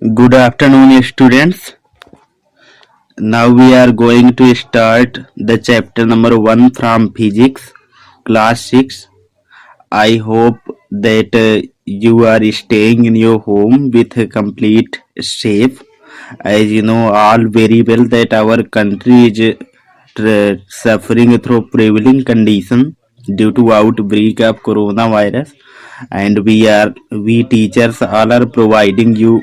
Good afternoon, students. Now we are going to start the chapter number 1 from physics, class 6. I hope that you are staying in your home with a complete safe. As you know all very well that our country is suffering through prevailing condition due to outbreak of coronavirus, and we teachers all are providing you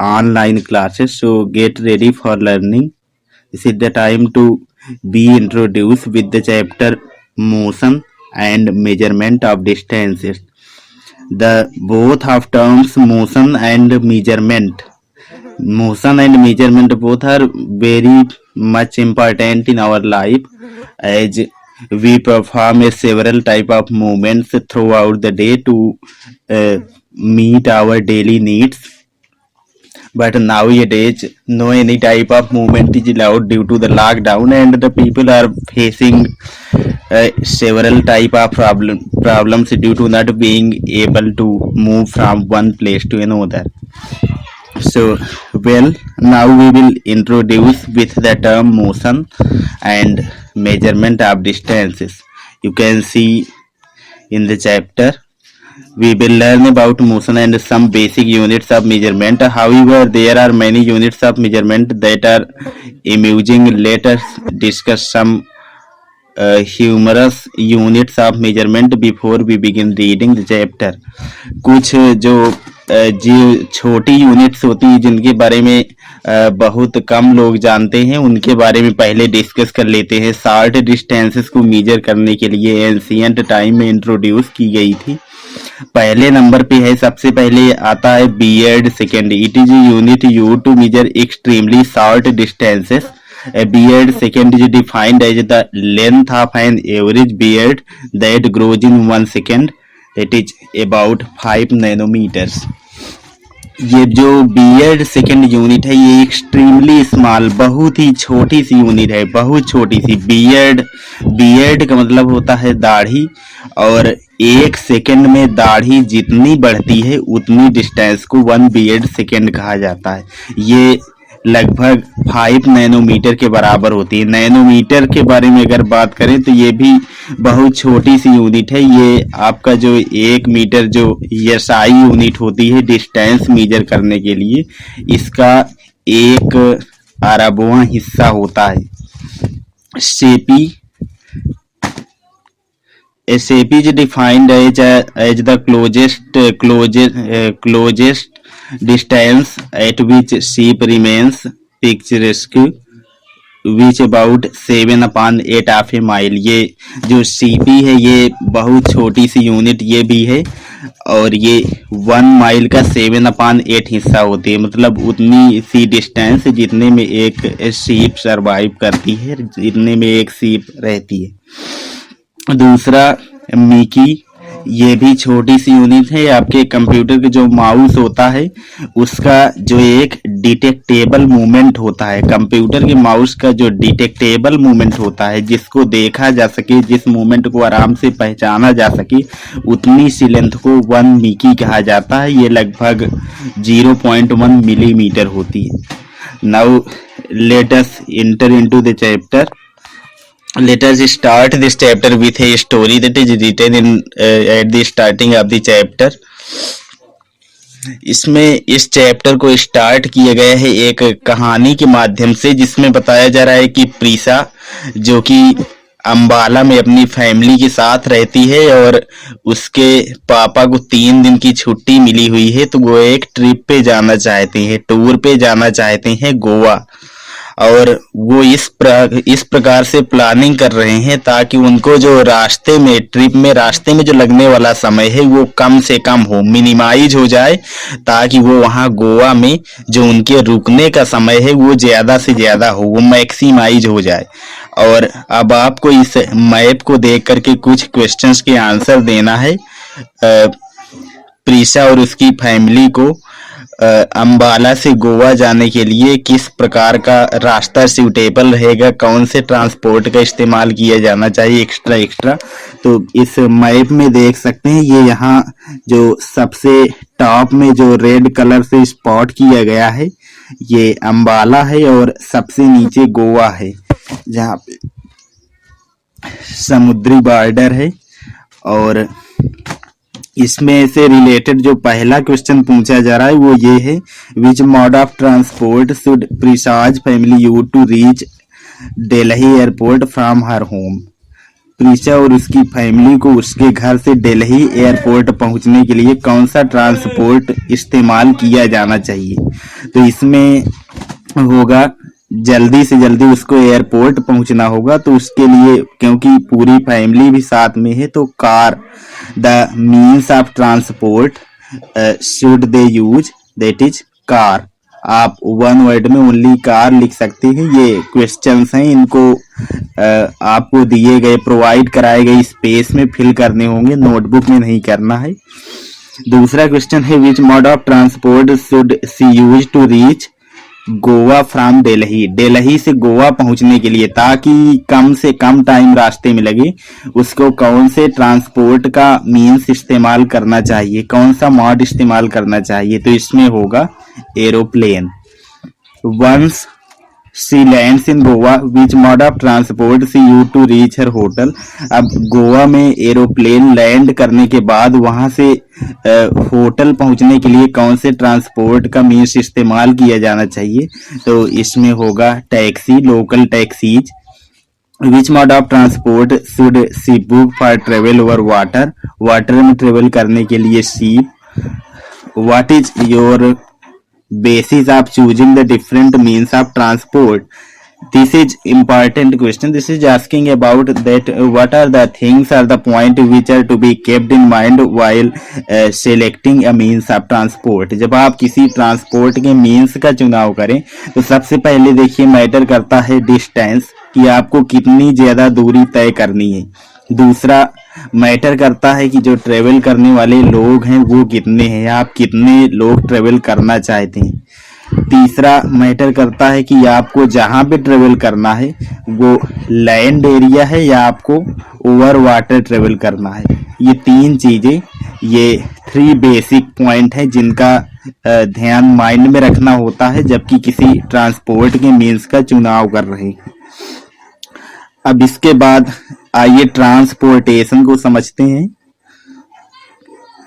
online classes, so get ready for learning. This is the time to be introduced with the chapter motion and measurement of distances. The both of terms motion and measurement both are very much important in our life, as we perform a several type of movements throughout the day to meet our daily needs. But nowadays no any type of movement is allowed due to the lockdown, and the people are facing several type of problems due to not being able to move from one place to another. So well, now we will introduce with the term motion and measurement of distances. You can see in the chapter we will learn about motion and some basic units of measurement. However, there are many units of measurement that are amusing. Let us discuss some humorous units of measurement before we begin reading the chapter. कुछ जो छोटी units होती हैं जिनके बारे में बहुत कम लोग जानते हैं, उनके बारे में पहले डिस्कस कर लेते हैं. शॉर्ट डिस्टेंसेस को मेजर करने के लिए एंशिएंट टाइम में इंट्रोड्यूस की गई थी. पहले नंबर पे है, सबसे पहले आता है beard second. It is unit use to measure extremely short distances. A beard second is defined as the length of an average beard that grows in 1 second. That is about 5 nanometers. ये जो beard second unit है ये extremely small, बहुत ही छोटी सी unit है, बहुत छोटी सी. Beard का मतलब होता है दाढ़ी, और 1 सेकेंड में दाढ़ी जितनी बढ़ती है उतनी डिस्टेंस को 1 बियर्ड सेकेंड कहा जाता है. ये लगभग 5 नैनोमीटर के बराबर होती है. नैनोमीटर के बारे में अगर बात करें तो ये भी बहुत छोटी सी यूनिट है. ये आपका जो 1 मीटर जो एसआई यूनिट होती है डिस्टेंस मेजर करने के लिए, इसका 1 अरबवां हिस्सा होता है. SAP is defined as the closest distance at which shape remains picturesque, which about 7/8 of a mile. ये जो CP है ये बहुत छोटी सी यूनिट ये भी है, और ये 1 माइल का 7/8 हिस्सा होती है. मतलब उतनी सी डिस्टेंस जितने में एक शीप सरवाइव करती है, जितने में एक शीप रहती है. दूसरा मिकी, ये भी छोटी सी यूनिट है. आपके कंप्यूटर के जो माउस होता है उसका जो एक डिटेक्टेबल मूवमेंट होता है, कंप्यूटर के माउस का जो डिटेक्टेबल मूवमेंट होता है, जिसको देखा जा सके, जिस मूवमेंट को आराम से पहचाना जा सके, उतनी सी लेंथ को 1 मिकी कहा जाता है. ये लगभग 0.1 मिलीमीटर होती है. Now let us enter into the chapter. Let us start this chapter with a story that is written in at the starting of the chapter. इसमें इस चैप्टर को स्टार्ट किया गया है एक कहानी के माध्यम से, जिसमें बताया जा रहा है कि प्रीसा जो कि अंबाला में अपनी फैमिली के साथ रहती है, और उसके पापा को 3 दिन की छुट्टी मिली हुई है, तो वो एक ट्रिप पे जाना चाहते हैं, टूर पे जाना चाहते हैं गोवा. और वो इस प्रकार से प्लानिंग कर रहे हैं ताकि उनको जो रास्ते में जो लगने वाला समय है वो कम से कम हो, मिनिमाइज हो जाए, ताकि वो वहाँ गोवा में जो उनके रुकने का समय है वो ज़्यादा से ज़्यादा हो, वो मैक्सिमाइज हो जाए. और अब आपको इस मैप को देख करके कुछ क्वेश्चंस के आंसर देना है. प्रीसा और उसकी फैमिली को अंबाला से गोवा जाने के लिए किस प्रकार का रास्ता सूटेबल रहेगा, कौन से ट्रांसपोर्ट का इस्तेमाल किया जाना चाहिए एक्स्ट्रा। तो इस मैप में देख सकते हैं, ये यहाँ जो सबसे टॉप में जो रेड कलर से स्पॉट किया गया है ये अंबाला है, और सबसे नीचे गोवा है जहाँ पे समुद्री बॉर्डर है। और इसमें से रिलेटेड जो पहला क्वेश्चन पूछा जा रहा है वो ये है, which mode of transport should Prisha's family use to reach Delhi airport from her home. Prisha और उसकी फैमिली को उसके घर से दिल्ली एयरपोर्ट पहुंचने के लिए कौन सा ट्रांसपोर्ट इस्तेमाल किया जाना चाहिए। तो इसमें होगा जल्दी से जल्दी उसको एयरपोर्ट पहुंचना होगा, तो उसके लिए क्योंकि पूरी फैमिली भी साथ में है तो car the means of transport should they use, that is car. आप वन वर्ड में ओनली कार लिख सकते हैं। ये क्वेश्चंस हैं, इनको आपको दिए गए प्रोवाइड कराए गए स्पेस में फिल करने होंगे, नोटबुक में नहीं करना है। दूसरा क्वेश्चन है, which mode of transport should see use to reach Goa from Delhi. Delhi से गोवा पहुंचने के लिए ताकि कम से कम टाइम रास्ते में लगे, उसको कौन से ट्रांसपोर्ट का मीन्स इस्तेमाल करना चाहिए, कौन सा मोड इस्तेमाल करना चाहिए। तो इसमें होगा aeroplane. Once she lands in Goa, which mode of transport she use to reach her hotel. अब गोवा में एरोप्लेन लैंड करने के बाद वहां से होटल पहुंचने के लिए कौन से ट्रांसपोर्ट का मीन्स इस्तेमाल किया जाना चाहिए। तो इसमें होगा taxi, local taxis. Which mode of transport should she book for travel over water. Water में ट्रेवल करने के लिए ship. What is your basis of choosing the different means of transport. This is important question. This is asking about that what are the things or the point which are to be kept in mind while selecting a means of transport. जब आप किसी transport के means का चुनाव करें तो सबसे पहले देखिए मैटर करता है डिस्टेंस, कि आपको कितनी ज्यादा दूरी तय करनी है। दूसरा मैटर करता है कि जो ट्रेवल करने वाले लोग हैं वो कितने हैं, आप कितने लोग ट्रेवल करना चाहते हैं। तीसरा मैटर करता है कि आपको जहां पे ट्रेवल करना है वो लैंड एरिया है या आपको ओवर वाटर ट्रेवल करना है। ये तीन चीजें, ये 3 बेसिक पॉइंट है जिनका ध्यान माइंड में रखना होता है जबकि किसी ट्रांसपोर्ट के मीन्स का चुनाव कर रहे हैं। अब इसके बाद आइए ट्रांसपोर्टेशन को समझते हैं।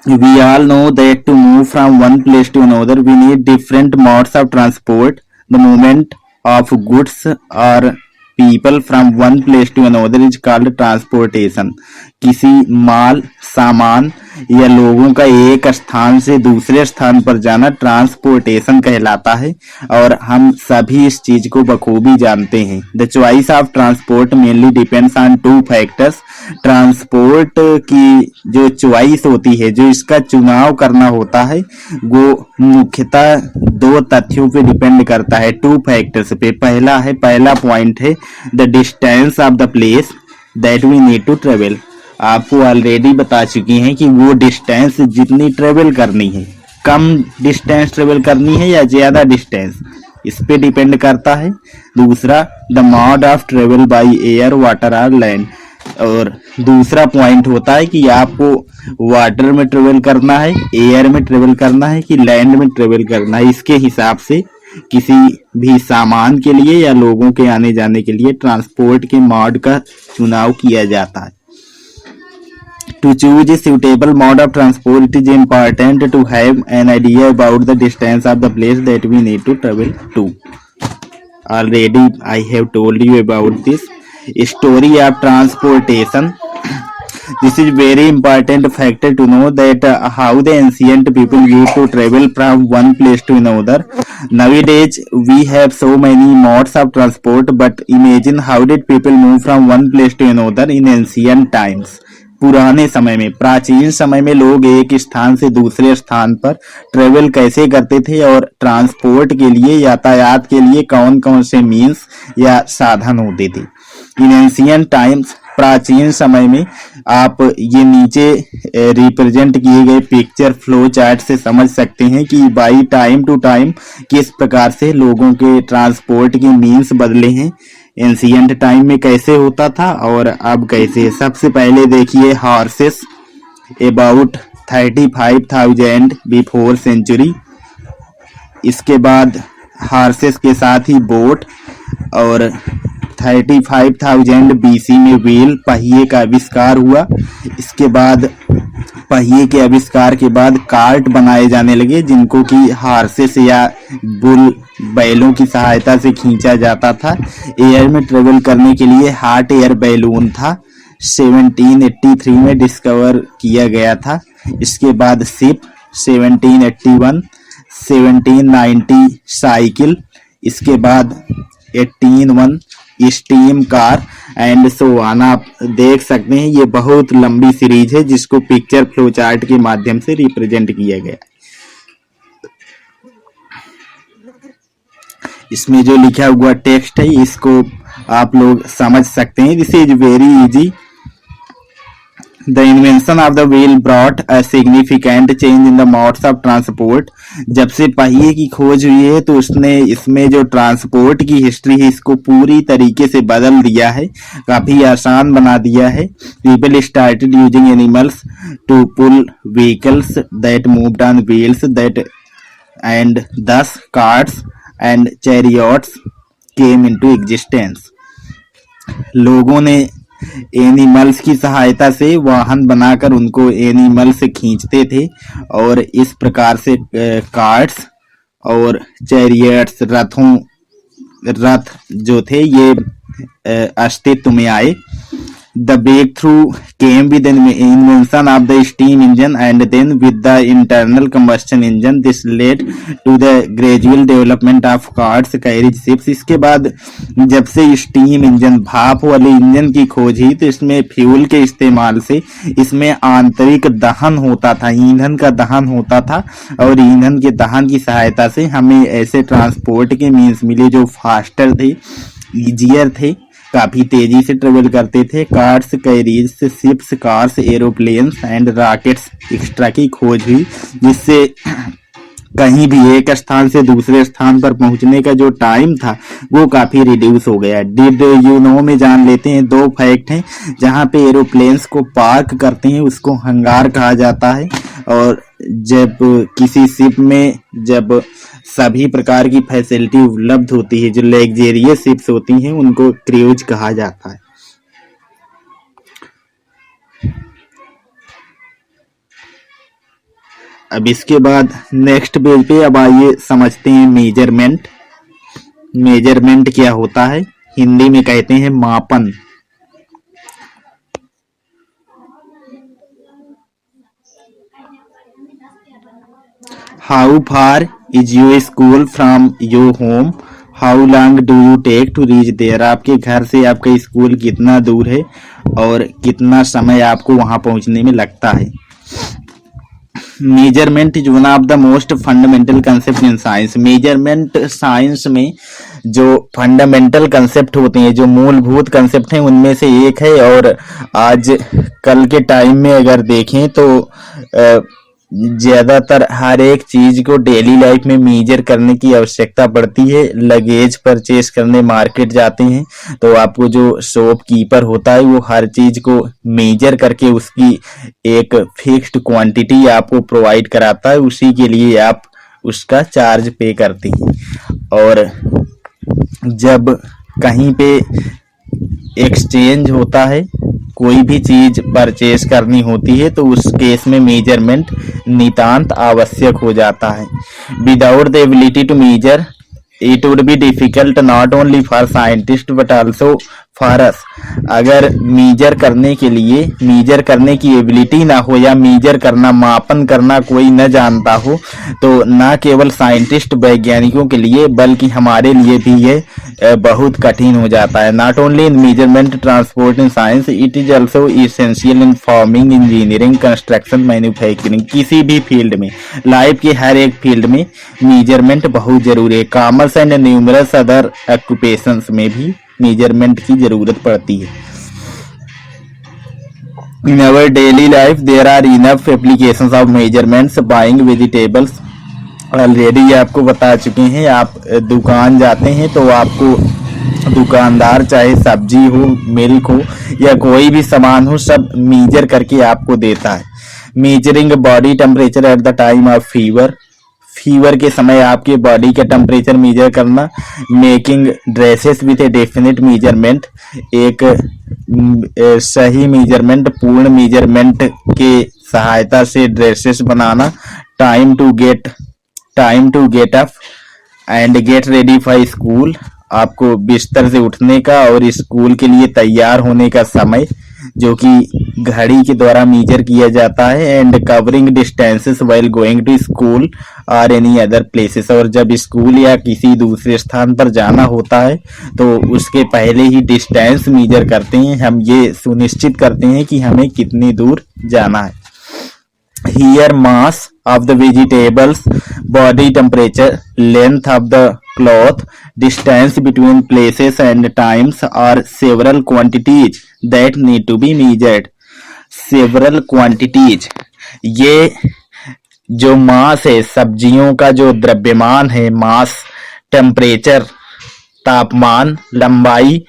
We all know that to move from one place to another we need different modes of transport. The movement of goods or people from one place to another is called transportation. किसी माल, सामान या लोगों का एक स्थान से दूसरे स्थान पर जाना ट्रांसपोर्टेशन कहलाता है, और हम सभी इस चीज को बखूबी जानते हैं। The choice of transport mainly depends on 2 factors. Transport की जो चॉइस होती है, जो इसका चुनाव करना होता है, वो मुख्यतः 2 तथ्यों पे डिपेंड करता है, 2 फैक्टर्स पे। पहला पॉइंट है the distance of the place that we need to travel. आपको ऑलरेडी बता चुकी हैं कि वो डिस्टेंस जितनी ट्रेवल करनी है, कम डिस्टेंस ट्रेवल करनी है या ज्यादा डिस्टेंस, इस पे डिपेंड करता है। दूसरा the mode of travel by air, water और लैंड। और दूसरा पॉइंट होता है कि आपको वाटर में ट्रेवल करना है, एयर में ट्रेवल करना है कि लैंड में ट्रेवल करना है। इसके हिसाब से किसी भी सामान के लिए या लोगों के आने जाने के लिए ट्रांसपोर्ट के मोड का चुनाव किया जाता है। To choose a suitable mode of transport, it is important to have an idea about the distance of the place that we need to travel to. Already I have told you about this story of transportation. This is very important factor to know that how the ancient people used to travel from one place to another. Nowadays we have so many modes of transport, but imagine how did people move from one place to another in ancient times. पुराने समय में, प्राचीन समय में लोग एक स्थान से दूसरे स्थान पर ट्रेवल कैसे करते थे, और ट्रांसपोर्ट के लिए, यातायात के लिए कौन कौन से मीन्स या साधन होते थे। इन एंशियंट टाइम्स प्राचीन समय में आप ये नीचे रिप्रेजेंट किए गए पिक्चर फ्लो चार्ट से समझ सकते हैं कि बाई टाइम टू टाइम किस प्रकार से लोगों के ट्रांसपोर्ट के मीन्स बदले हैं। एंशियंट टाइम में कैसे होता था और अब कैसे। सबसे पहले देखिए हॉर्सेस अबाउट 35,000 बिफोर सेंचुरी। इसके बाद हॉर्सेस के साथ ही बोट और 35,000 बीसी में व्हील पहिए का आविष्कार हुआ। इसके बाद पहिए के आविष्कार के बाद कार्ट बनाए जाने लगे जिनको कि हॉर्सेस या बुल बैलों की सहायता से खींचा जाता था। एयर में ट्रेवल करने के लिए हॉट एयर बैलून था, 1783 में डिस्कवर किया गया था। इसके बाद शिप 1781, 1790 साइकिल, इसके बाद 1801 steam car and so on. आप देख सकते हैं ये बहुत लंबी सीरीज है जिसको पिक्चर फ्लो चार्ट के माध्यम से रिप्रेजेंट किया गया। इसमें जो लिखा हुआ टेक्स्ट है इसको आप लोग समझ सकते हैं। This is very easy. The invention of the wheel brought a significant change in the modes of transport। जब से पहिए की खोज हुई है तो उसने इसमें जो ट्रांसपोर्ट की हिस्ट्री है इसको पूरी तरीके से बदल दिया है, काफी आसान बना दिया है। People started using animals to pull vehicles that moved on wheels that and thus carts and chariots came into existence। लोगों ने एनिमल्स की सहायता से वाहन बनाकर उनको एनिमल से खींचते थे और इस प्रकार से कार्ट्स और चैरियट्स रथ जो थे ये अस्तित्व में आए। The breakthrough came with the invention of the steam engine and then with the internal combustion engine। This led to the gradual development of cars, carriage, ships। इसके बाद जब से स्टीम इंजन भाप वाले इंजन की खोज हुई तो इसमें फ्यूल के इस्तेमाल से इसमें आंतरिक दहन होता था, ईंधन का दहन होता था और ईंधन के दहन की सहायता से हमें ऐसे ट्रांसपोर्ट के मीन्स मिले जो फास्टर थे, इजियर थे, काफी तेजी से ट्रेवल करते थे। Cars, carries, ships, cars, aeroplanes and rockets extra की खोज हुई जिससे कहीं भी एक स्थान से दूसरे स्थान पर पहुंचने का जो टाइम था वो काफी रिड्यूस हो गया। डिड यू नो में जान लेते हैं। दो फैक्ट हैं। जहां पे एरोप्लेन्स को पार्क करते हैं उसको हंगार कहा जाता है और जब किसी शिप में जब सभी प्रकार की फैसिलिटी उपलब्ध होती है, जो लग्जेरियस शिप्स होती हैं, उनको क्रूज कहा जाता है। अब इसके बाद नेक्स्ट पेज पे अब आइए समझते हैं मेजरमेंट। मेजरमेंट क्या होता है? हिंदी में कहते हैं मापन। How far is your school from your home? How long do you take to reach there? आपके घर से आपका स्कूल कितना दूर है और कितना समय आपको वहां पहुंचने में लगता है। Measurement is one of the most fundamental concept in science. Measurement science में जो फंडामेंटल कंसेप्ट होते हैं, जो मूलभूत कंसेप्ट हैं, उनमें से एक है और आज कल के टाइम में अगर देखें तो ज्यादातर हर एक चीज को डेली लाइफ में मेजर करने की आवश्यकता पड़ती है। लगेज परचेस करने मार्केट जाते हैं तो आपको जो शॉपकीपर होता है वो हर चीज को मेजर करके उसकी एक फिक्स्ड क्वांटिटी आपको प्रोवाइड कराता है, उसी के लिए आप उसका चार्ज पे करते हैं। और जब कहीं पे एक्सचेंज होता है, कोई भी चीज परचेस करनी होती है तो उस केस में मेजरमेंट नितांत आवश्यक हो जाता है। Without the ability to measure it would be difficult not only for scientist but also for us. अगर मेजर करने के लिए मेजर करने की एबिलिटी ना हो या मेजर करना, मापन करना कोई न जानता हो तो ना केवल साइंटिस्ट वैज्ञानिकों के लिए बल्कि हमारे लिए भी ये बहुत कठिन हो जाता है। Not only in measurement transport in science, it is also essential in farming, engineering, construction, manufacturing. किसी भी फील्ड में, लाइफ के हर एक फील्ड में मेजरमेंट बहुत जरूरी है। Commerce and numerous other occupations में भी मेजरमेंट की जरूरत पड़ती है। In our daily life, there are enough applications of measurements. Buying vegetables, already ये आपको बता चुके हैं। आप दुकान जाते हैं तो आपको दुकानदार चाहे सब्जी हो, मिल्क हो या कोई भी सामान हो, सब मीजर करके आपको देता है। Measuring body temperature at the time of fever, fever के समय आपके बॉडी का टेम्परेचर मेजर करना। Making dresses with a definite measurement, एक सही मेजरमेंट, पूर्ण मेजरमेंट के सहायता से ड्रेसेस बनाना। Time to get up and get ready for school, आपको बिस्तर से उठने का और स्कूल के लिए तैयार होने का समय जो कि घड़ी के द्वारा मेजर किया जाता है। And covering distances while going to school और एनी अदर प्लेसेस, और जब स्कूल या किसी दूसरे स्थान पर जाना होता है तो उसके पहले ही डिस्टेंस मेजर करते हैं। हम ये सुनिश्चित करते हैं कि हमें कितनी दूर जाना है। Here mass of the vegetables, body temperature, length of the cloth, distance between places and times are several quantities that need to be measured. Several quantities, ये जो मास है, सब्जियों का जो द्रव्यमान है, मास, टेम्परेचर, तापमान, लंबाई,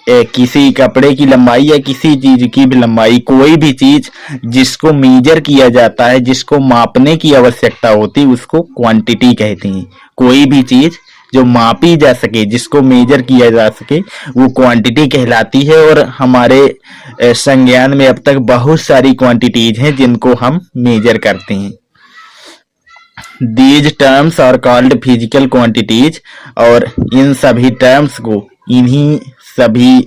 किसी कपड़े की लंबाई या किसी चीज की भी लंबाई, कोई भी चीज जिसको मेजर किया जाता है, जिसको मापने की आवश्यकता होती है, उसको क्वांटिटी कहते हैं। कोई भी चीज जो मापी जा सके, जिसको मेजर किया जा सके, वो क्वांटिटी कहलाती है। और हमारे संज्ञान में अब तक बहुत सारी क्वांटिटीज हैं जिनको हम मेजर करते हैं। These terms are called physical quantities, और इन सभी टर्म्स को, इन्हीं सभी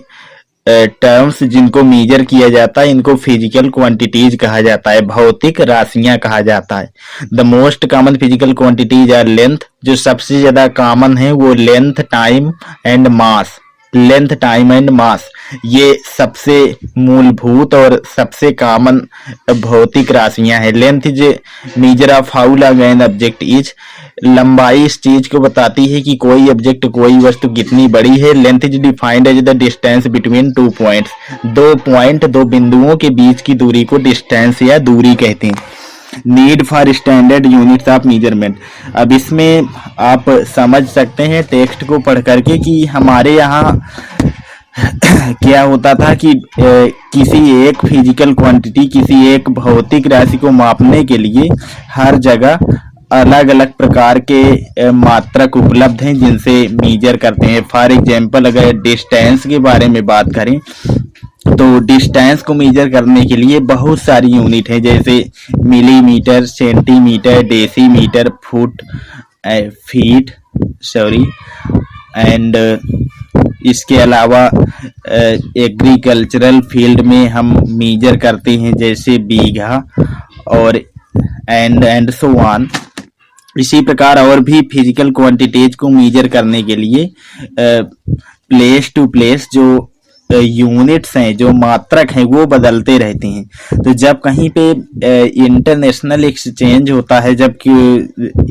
टर्म्स जिनको मेजर किया जाता है, इनको फिजिकल क्वांटिटीज कहा जाता है, भौतिक राशियां कहा जाता है। The most common physical quantities are length, जो सबसे ज्यादा कॉमन है वो length, time and mass. Length, time and mass, ये सबसे मूलभूत और सबसे कॉमन भौतिक राशियां हैं। Length is measure of how long an object is, लंबाई इस चीज को बताती है कि कोई ऑब्जेक्ट, कोई वस्तु कितनी बड़ी है। Length is defined as the distance between two points, दो बिंदुओं के बीच की दूरी को डिस्टेंस या दूरी कहते हैं। Need for standard units of measurement, अब इसमें आप समझ सकते हैं टेक्स्ट को पढ़ करके कि हमारे यहाँ क्या होता था कि किसी एक फिजिकल क्वांटिटी, किसी एक भौतिक राशि को मापने के लिए हर जगह अलग अलग प्रकार के मात्रक उपलब्ध हैं जिनसे मेजर करते हैं। फॉर एग्जाम्पल, अगर डिस्टेंस के बारे में बात करें तो डिस्टेंस को मेजर करने के लिए बहुत सारी यूनिट है, जैसे millimetre, centimetre, decimetre, foot, feet, and इसके अलावा एग्रीकल्चरल फील्ड में हम मेजर करते हैं जैसे बीघा और एंड सो ऑन। इसी प्रकार और भी फिजिकल क्वांटिटीज को मेजर करने के लिए प्लेस टू प्लेस जो यूनिट्स हैं, जो मात्रक हैं, वो बदलते रहते हैं। तो जब कहीं पे इंटरनेशनल एक्सचेंज होता है, जब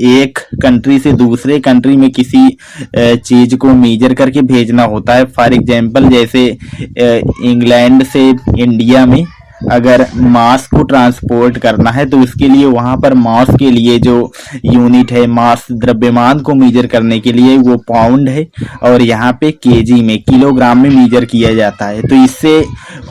एक कंट्री से दूसरे कंट्री में किसी चीज को मेजर करके भेजना होता है, फॉर एग्जांपल जैसे इंग्लैंड से इंडिया में अगर मास को ट्रांसपोर्ट करना है तो उसके लिए वहां पर मास के लिए जो यूनिट है, मास द्रव्यमान को मेजर करने के लिए, वो पाउंड है, और यहाँ पे केजी में, किलोग्राम में मेजर किया जाता है। तो इससे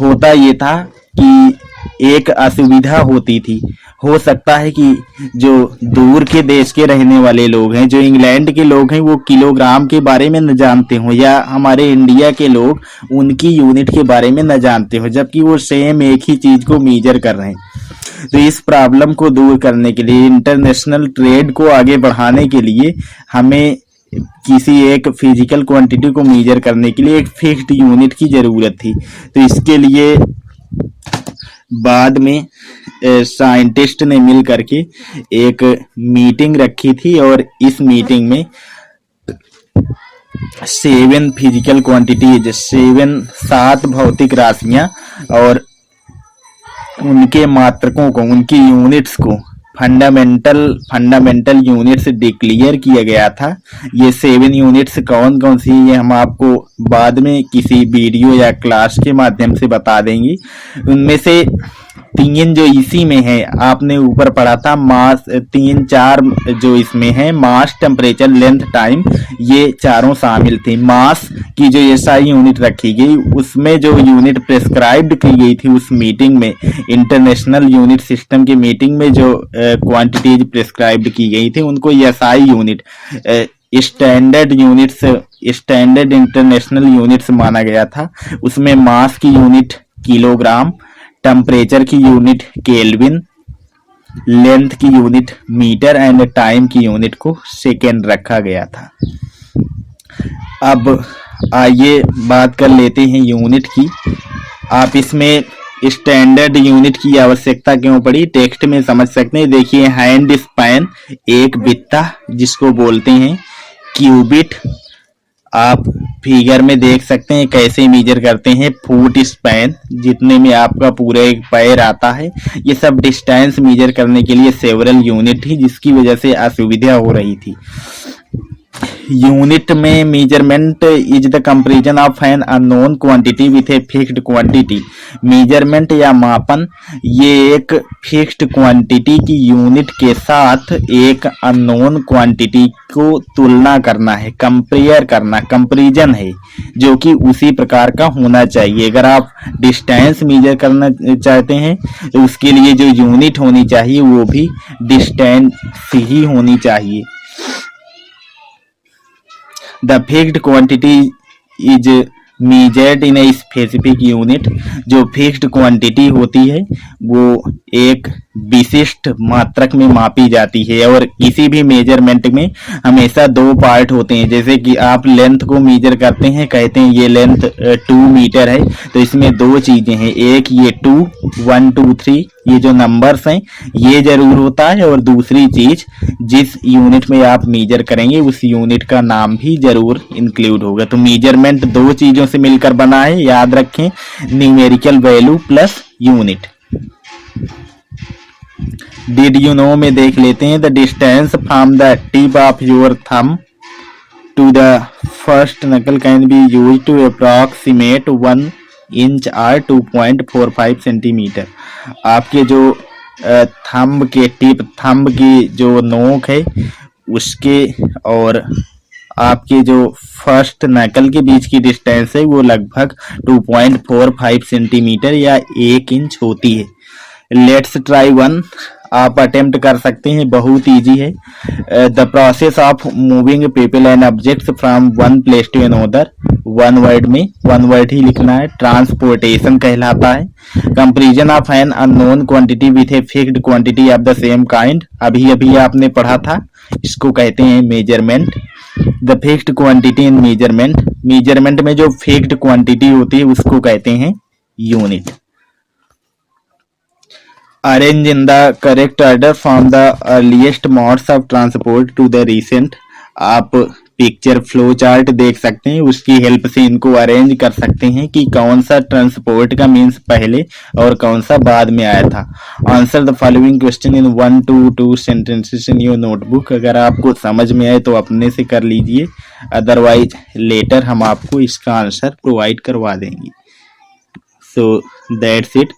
होता ये था कि एक असुविधा होती थी। हो सकता है कि जो दूर के देश के रहने वाले लोग हैं, जो इंग्लैंड के लोग हैं, वो किलोग्राम के बारे में न जानते हो, या हमारे इंडिया के लोग उनकी यूनिट के बारे में न जानते हो, जबकि वो सेम एक ही चीज को मेजर कर रहे हैं। तो इस प्रॉब्लम को दूर करने के लिए, इंटरनेशनल ट्रेड को आगे बढ़ाने के लिए, हमें किसी एक फिजिकल क्वांटिटी को मेजर करने के लिए एक फिक्स्ड यूनिट की जरूरत थी। तो इसके लिए बाद में साइंटिस्ट ने मिल करके एक मीटिंग रखी थी, और इस मीटिंग में 7 फिजिकल क्वांटिटीज, 7 भौतिक राशियां और उनके मात्रकों को, उनकी यूनिट्स को फंडामेंटल यूनिट्स डिक्लेयर किया गया था। ये 7 यूनिट्स कौन कौन सी, ये हम आपको बाद में किसी वीडियो या क्लास के माध्यम से बता देंगे। उनमें से तीन जो इसी में है, आपने ऊपर पढ़ा था मास, 3-4 जो इसमें है, मास, टेम्परेचर, लेंथ, टाइम, ये चारों शामिल थे। मास की जो एसआई यूनिट रखी गई, उसमें जो यूनिट प्रेस्क्राइब्ड की गई थी उस मीटिंग में, इंटरनेशनल यूनिट सिस्टम की मीटिंग में जो क्वांटिटीज प्रेस्क्राइब्ड की गई थी उनको SI unit, standard units, standard international units माना गया था। उसमें मास की यूनिट किलोग्राम, टेम्परेचर की यूनिट केल्विन, लेंथ की यूनिट मीटर एंड टाइम की यूनिट को सेकेंड रखा गया था। अब आइए बात कर लेते हैं यूनिट की। आप इसमें स्टैंडर्ड यूनिट की आवश्यकता क्यों पड़ी, टेक्स्ट में समझ सकते हैं। देखिए, हैंड स्पैन, एक बित्ता जिसको बोलते हैं क्यूबिट, आप फिगर में देख सकते हैं कैसे मेजर करते हैं। फुट स्पैन, जितने में आपका पूरा एक पैर आता है। ये सब डिस्टेंस मेजर करने के लिए सेवरल यूनिट थी, जिसकी वजह से असुविधा हो रही थी। यूनिट में measurement is the comparison of an unknown quantity with a fixed quantity. Measurement या मापन, ये एक फिक्स्ड क्वांटिटी की यूनिट के साथ एक अननोन क्वांटिटी को तुलना करना है, कंपेयर करना, कंपैरिजन है, जो कि उसी प्रकार का होना चाहिए। अगर आप डिस्टेंस मेजर करना चाहते हैं तो उसके लिए जो यूनिट होनी चाहिए वो भी डिस्टेंस ही होनी चाहिए। The fixed quantity is measured in a specific unit। जो फिक्स्ड क्वांटिटी होती है वो एक विशिष्ट मात्रक में मापी जाती है। और किसी भी मेजरमेंट में हमेशा दो पार्ट होते हैं। जैसे कि आप लेंथ को मेजर करते हैं, कहते हैं ये लेंथ 2 मीटर है, तो इसमें दो चीजें हैं, एक ये 2, 1 2 3 ये जो नंबर्स हैं ये जरूर होता है, और दूसरी चीज जिस यूनिट में आप मेजर करेंगे उस यूनिट का नाम भी जरूर इंक्लूड होगा। तो मेजरमेंट दो चीजों से मिलकर बना है, याद रखें, numerical value plus unit. Did you know में देख लेते हैं। The distance from the tip of your thumb to the first knuckle can be use to approximate 1 inch और 2.45 सेंटीमीटर। आपके जो थंब के टिप, थंब की जो नोक है उसके और आपके जो फर्स्ट नकल के बीच की डिस्टेंस है वो लगभग 2.45 सेंटीमीटर या 1 इंच होती है। लेट्स ट्राई वन, आप अटेम्प्ट कर सकते हैं, बहुत इजी है। The process of moving people and objects from one place to another, one word में, वन वर्ड ही लिखना है, ट्रांसपोर्टेशन कहलाता है। Comparison of an unknown quantity with a fixed quantity of the same kind, अभी अभी आपने पढ़ा था, इसको कहते हैं measurement. The fixed quantity in measurement, measurement में जो फिक्स्ड क्वांटिटी होती है उसको कहते हैं unit. Arrange in the correct order from the earliest modes of transport to the recent। आप पिक्चर फ्लो चार्ट देख सकते हैं, उसकी हेल्प से इनको अरेंज कर सकते हैं कि कौन सा ट्रांसपोर्ट का मीन्स पहले और कौन सा बाद में आया था। Answer the following question in 1 to 2 sentences in your notebook. अगर आपको समझ में आए तो अपने से कर लीजिए, अदरवाइज लेटर हम आपको इसका आंसर प्रोवाइड करवा देंगे। So that's it.